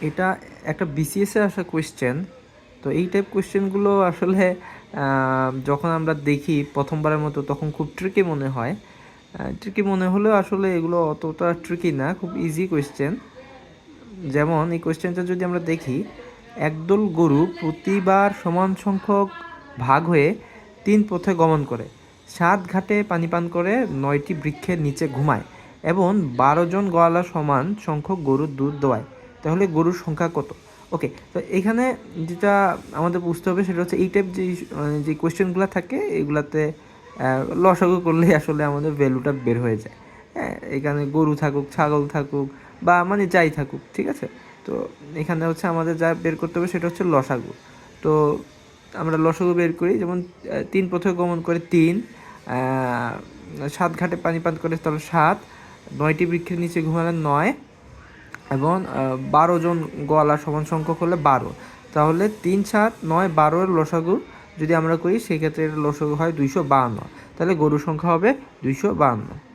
এটা একটা বিসিএসে আসা কোয়েশ্চেন। তো এই টাইপ কোয়েশ্চেনগুলো আসলে যখন আমরা দেখি প্রথমবারের মতো তখন খুব ট্রিকি মনে হয়। ট্রিকি মনে হলেও আসলে এগুলো অতটা ট্রিকি না, খুব ইজি কোয়েশ্চেন। যেমন এই কোয়েশ্চেনটা যদি আমরা দেখি, একদল গরু প্রতিবার সমান সংখ্যক ভাগ হয়ে 3 পথে গমন করে, 7 ঘাটে পানি পান করে, 9টি বৃক্ষের নিচে ঘুমায় এবং 12 জন গোয়ালা সমান সংখ্যক গরুর দুধ দোয়ায়, তাহলে গরুর সংখ্যা কত? ওকে, তো এখানে যেটা আমাদের বুঝতে হবে সেটা হচ্ছে এই টাইপ যে কোয়েশ্চেনগুলো থাকে এগুলাতে লসাগু করলেই আসলে আমাদের ভ্যালুটা বের হয়ে যায়। হ্যাঁ, এখানে গরু থাকুক, ছাগল থাকুক, বা মানে যাই থাকুক, ঠিক আছে? তো এখানে হচ্ছে আমাদের যা বের করতে হবে সেটা হচ্ছে লসাগু। তো আমরা লসাগু বের করি, যেমন 3 পথে গমন করে 3, 7 ঘাটে পানি পান করে তাহলে 7, 9টি বৃক্ষের নিচে ঘুমালে 9, এবং 12 জন গোয়ালা সমান সংখ্যক হলে 12। তাহলে 3, 7, 9, 12 এর লসাগু যদি আমরা করি সেক্ষেত্রে লসাগু হয় 252। তাহলে গরুর সংখ্যা হবে 252।